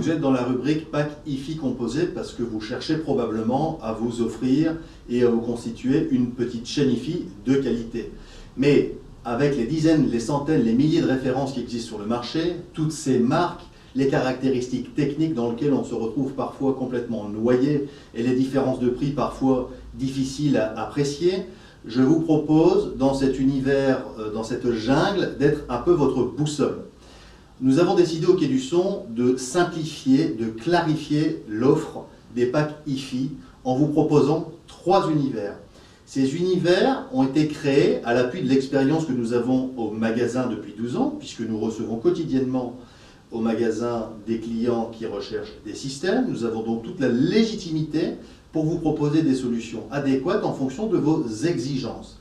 vous êtes dans la rubrique pack IFI composé parce que vous cherchez probablement à vous offrir et à vous constituer une petite chaîne IFI de qualité. Mais avec les dizaines, les centaines, les milliers de références qui existent sur le marché, toutes ces marques, les caractéristiques techniques dans lesquelles on se retrouve parfois complètement noyé et les différences de prix parfois difficiles à apprécier, je vous propose dans cet univers, dans cette jungle, d'être un peu votre boussole. Nous avons décidé au Quai du Son de simplifier, de clarifier l'offre des packs IFI en vous proposant 3 univers. Ces univers ont été créés à l'appui de l'expérience que nous avons au magasin depuis 12 ans, puisque nous recevons quotidiennement au magasin des clients qui recherchent des systèmes. Nous avons donc toute la légitimité pour vous proposer des solutions adéquates en fonction de vos exigences.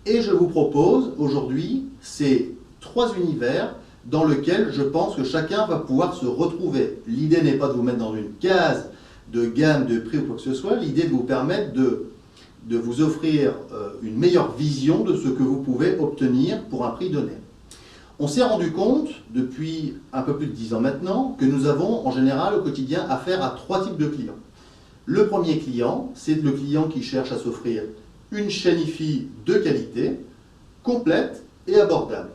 Et je vous propose aujourd'hui ces 3 univers dans lesquels je pense que chacun va pouvoir se retrouver. L'idée n'est pas de vous mettre dans une case de gamme, de prix ou quoi que ce soit, l'idée est de vous permettre de vous offrir une meilleure vision de ce que vous pouvez obtenir pour un prix donné. On s'est rendu compte, depuis un peu plus de 10 ans maintenant, que nous avons en général au quotidien affaire à 3 types de clients. Le premier client, c'est le client qui cherche à s'offrir une chaîne IFI de qualité, complète et abordable.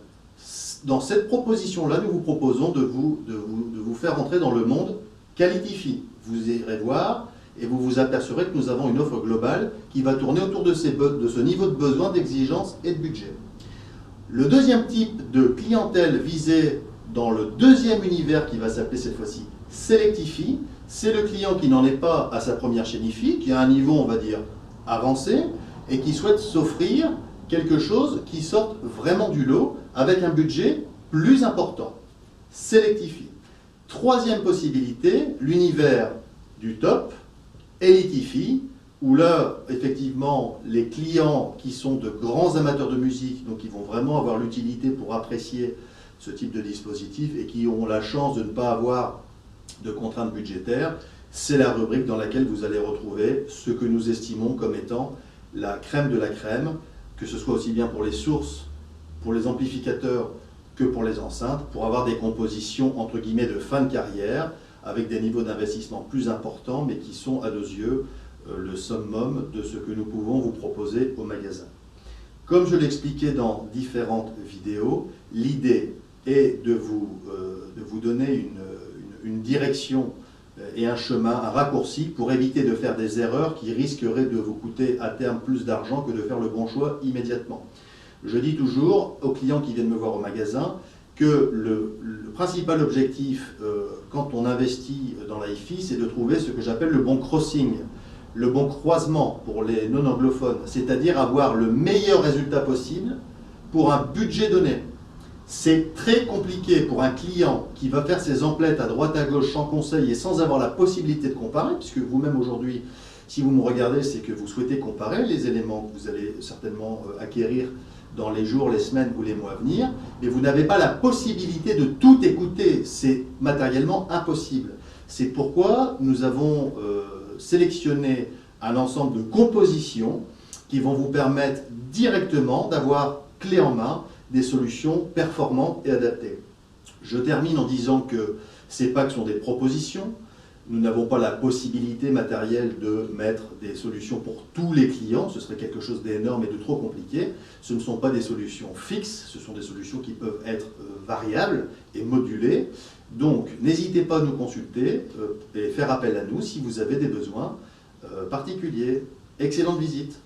Dans cette proposition-là, nous vous proposons de vous faire entrer dans le monde Quality-FI. Vous irez voir et vous vous apercevrez que nous avons une offre globale qui va tourner autour de ce niveau de besoin, d'exigence et de budget. Le deuxième type de clientèle visée dans le deuxième univers qui va s'appeler cette fois-ci Select-IFI, c'est le client qui n'en est pas à sa première chaîne IFI, qui a un niveau, on va dire, avancé et qui souhaite s'offrir quelque chose qui sorte vraiment du lot avec un budget plus important. Select-IFI. Troisième possibilité, l'univers du top, Elite-IFI, où là, effectivement, les clients qui sont de grands amateurs de musique, donc qui vont vraiment avoir l'utilité pour apprécier ce type de dispositif et qui ont la chance de ne pas avoir de contraintes budgétaires, c'est la rubrique dans laquelle vous allez retrouver ce que nous estimons comme étant la crème de la crème, que ce soit aussi bien pour les sources, pour les amplificateurs que pour les enceintes, pour avoir des compositions entre guillemets de fin de carrière, avec des niveaux d'investissement plus importants, mais qui sont à nos yeux le summum de ce que nous pouvons vous proposer au magasin. Comme je l'expliquais dans différentes vidéos, l'idée est de vous donner une direction et un chemin, un raccourci pour éviter de faire des erreurs qui risqueraient de vous coûter à terme plus d'argent que de faire le bon choix immédiatement. Je dis toujours aux clients qui viennent me voir au magasin que le principal objectif quand on investit dans la IFI, c'est de trouver ce que j'appelle le bon crossing, le bon croisement pour les non-anglophones, c'est-à-dire avoir le meilleur résultat possible pour un budget donné. C'est très compliqué pour un client qui va faire ses emplettes à droite à gauche sans conseil et sans avoir la possibilité de comparer, puisque vous-même aujourd'hui, si vous me regardez, c'est que vous souhaitez comparer les éléments que vous allez certainement acquérir dans les jours, les semaines ou les mois à venir, mais vous n'avez pas la possibilité de tout écouter, c'est matériellement impossible. C'est pourquoi nous avons sélectionné un ensemble de compositions qui vont vous permettre directement d'avoir clé en main des solutions performantes et adaptées. Je termine en disant que ces packs sont des propositions. Nous n'avons pas la possibilité matérielle de mettre des solutions pour tous les clients, ce serait quelque chose d'énorme et de trop compliqué. Ce ne sont pas des solutions fixes, ce sont des solutions qui peuvent être variables et modulées. Donc n'hésitez pas à nous consulter et faire appel à nous si vous avez des besoins particuliers. Excellente visite!